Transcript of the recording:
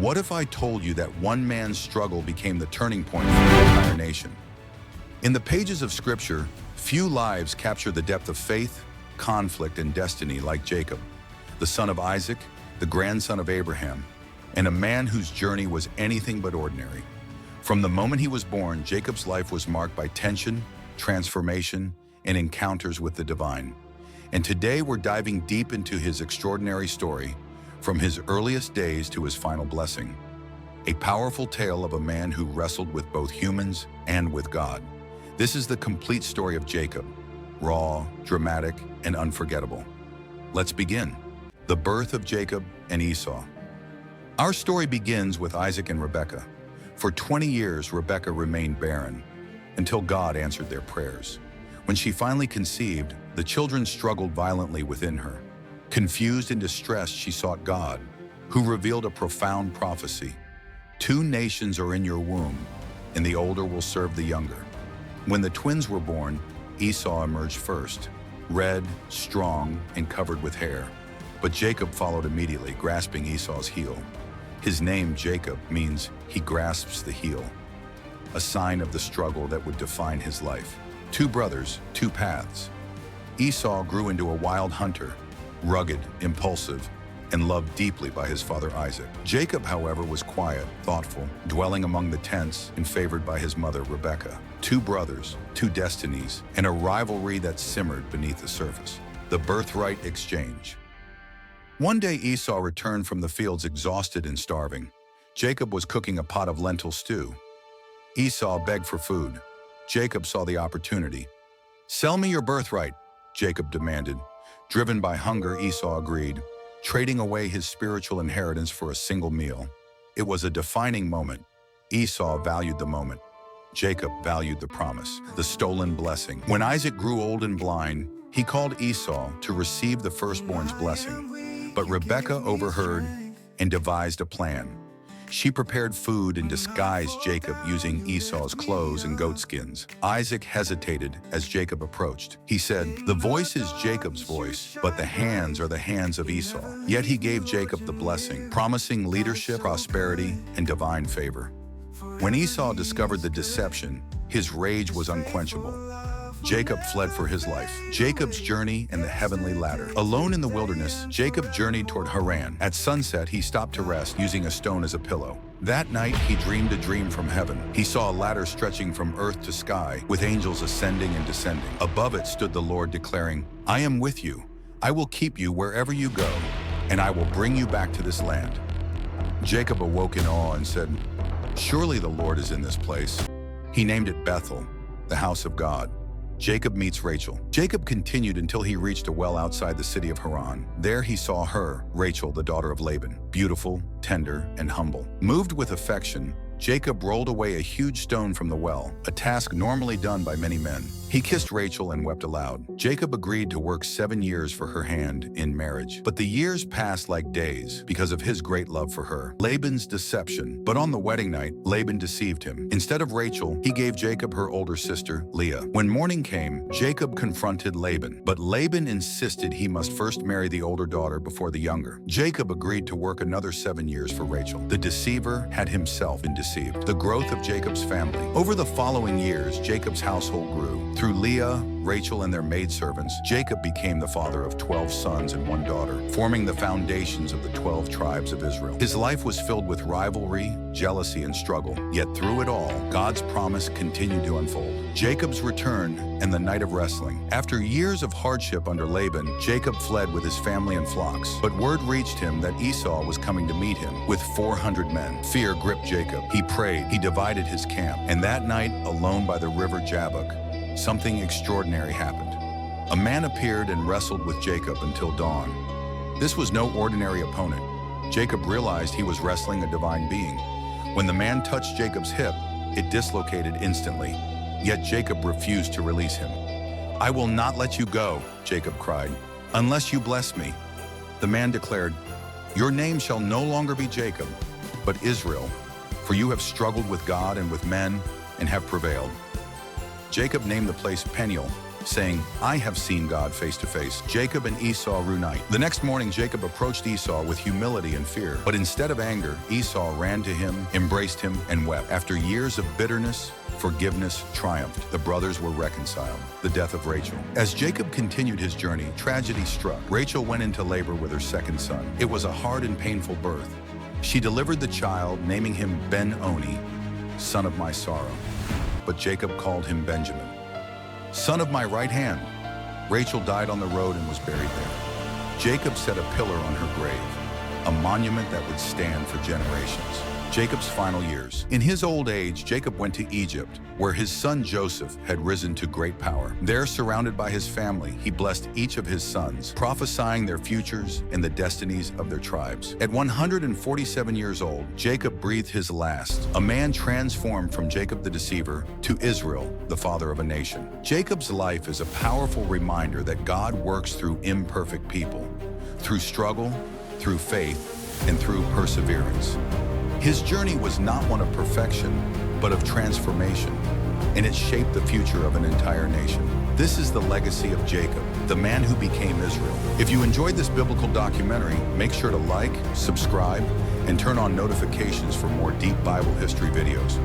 What if I told you that one man's struggle became the turning point for the entire nation? In the pages of Scripture, few lives capture the depth of faith, conflict, and destiny like Jacob, the son of Isaac, the grandson of Abraham, and a man whose journey was anything but ordinary. From the moment he was born, Jacob's life was marked by tension, transformation, and encounters with the divine. And today we're diving deep into his extraordinary story, from his earliest days to his final blessing. A powerful tale of a man who wrestled with both humans and with God. This is the complete story of Jacob, raw, dramatic, and unforgettable. Let's begin. The birth of Jacob and Esau. Our story begins with Isaac and Rebekah. For 20 years, Rebekah remained barren, until God answered their prayers. When she finally conceived, the children struggled violently within her. Confused and distressed, she sought God, who revealed a profound prophecy. 2 nations are in your womb, and the older will serve the younger. When the twins were born, Esau emerged first, red, strong, and covered with hair. But Jacob followed immediately, grasping Esau's heel. His name, Jacob, means he grasps the heel, a sign of the struggle that would define his life. 2 brothers, 2 paths. Esau grew into a wild hunter, rugged, impulsive, and loved deeply by his father Isaac. Jacob, however, was quiet, thoughtful, dwelling among the tents and favored by his mother Rebekah. 2 brothers, 2 destinies, and a rivalry that simmered beneath the surface. The birthright exchange. One day Esau returned from the fields exhausted and starving. Jacob was cooking a pot of lentil stew. Esau begged for food. Jacob saw the opportunity. "Sell me your birthright," Jacob demanded. Driven by hunger, Esau agreed, trading away his spiritual inheritance for a single meal. It was a defining moment. Esau valued the moment. Jacob valued the promise, the stolen blessing. When Isaac grew old and blind, he called Esau to receive the firstborn's blessing. But Rebekah overheard and devised a plan. She prepared food and disguised Jacob using Esau's clothes and goatskins. Isaac hesitated as Jacob approached. He said, "The voice is Jacob's voice, but the hands are the hands of Esau." Yet he gave Jacob the blessing, promising leadership, prosperity, and divine favor. When Esau discovered the deception, his rage was unquenchable. Jacob fled for his life. Jacob's journey and the heavenly ladder. Alone in the wilderness, Jacob journeyed toward Haran. At sunset, he stopped to rest, using a stone as a pillow. That night, he dreamed a dream from heaven. He saw a ladder stretching from earth to sky, with angels ascending and descending. Above it stood the Lord declaring, "I am with you. I will keep you wherever you go, and I will bring you back to this land." Jacob awoke in awe and said, "Surely the Lord is in this place." He named it Bethel, the house of God. Jacob meets Rachel. Jacob continued until he reached a well outside the city of Haran. There he saw her, Rachel, the daughter of Laban, beautiful, tender, and humble. Moved with affection, Jacob rolled away a huge stone from the well, a task normally done by many men. He kissed Rachel and wept aloud. Jacob agreed to work 7 years for her hand in marriage. But the years passed like days because of his great love for her. Laban's deception. But on the wedding night, Laban deceived him. Instead of Rachel, he gave Jacob her older sister, Leah. When morning came, Jacob confronted Laban. But Laban insisted he must first marry the older daughter before the younger. Jacob agreed to work another 7 years for Rachel. The deceiver had himself been deceived. The growth of Jacob's family. Over the following years, Jacob's household grew. Through Leah, Rachel, and their maidservants, Jacob became the father of 12 sons and 1 daughter, forming the foundations of the 12 tribes of Israel. His life was filled with rivalry, jealousy, and struggle. Yet through it all, God's promise continued to unfold. Jacob's return and the night of wrestling. After years of hardship under Laban, Jacob fled with his family and flocks. But word reached him that Esau was coming to meet him with 400 men. Fear gripped Jacob. He prayed. He divided his camp. And that night, alone by the river Jabbok, something extraordinary happened. A man appeared and wrestled with Jacob until dawn. This was no ordinary opponent. Jacob realized he was wrestling a divine being. When the man touched Jacob's hip, it dislocated instantly. Yet Jacob refused to release him. "I will not let you go," Jacob cried, "unless you bless me." The man declared, "Your name shall no longer be Jacob, but Israel, for you have struggled with God and with men and have prevailed." Jacob named the place Peniel, saying, "I have seen God face to face." Jacob and Esau reunite. The next morning, Jacob approached Esau with humility and fear. But instead of anger, Esau ran to him, embraced him, and wept. After years of bitterness, forgiveness triumphed. The brothers were reconciled. The death of Rachel. As Jacob continued his journey, tragedy struck. Rachel went into labor with her second son. It was a hard and painful birth. She delivered the child, naming him Ben-Oni, son of my sorrow. But Jacob called him Benjamin, son of my right hand. Rachel died on the road and was buried there. Jacob set a pillar on her grave, a monument that would stand for generations. Jacob's final years. In his old age, Jacob went to Egypt, where his son Joseph had risen to great power. There, surrounded by his family, he blessed each of his sons, prophesying their futures and the destinies of their tribes. At 147 years old, Jacob breathed his last, a man transformed from Jacob the deceiver to Israel, the father of a nation. Jacob's life is a powerful reminder that God works through imperfect people, through struggle, through faith, and through perseverance. His journey was not one of perfection, but of transformation, and it shaped the future of an entire nation. This is the legacy of Jacob, the man who became Israel. If you enjoyed this biblical documentary, make sure to like, subscribe, and turn on notifications for more deep Bible history videos.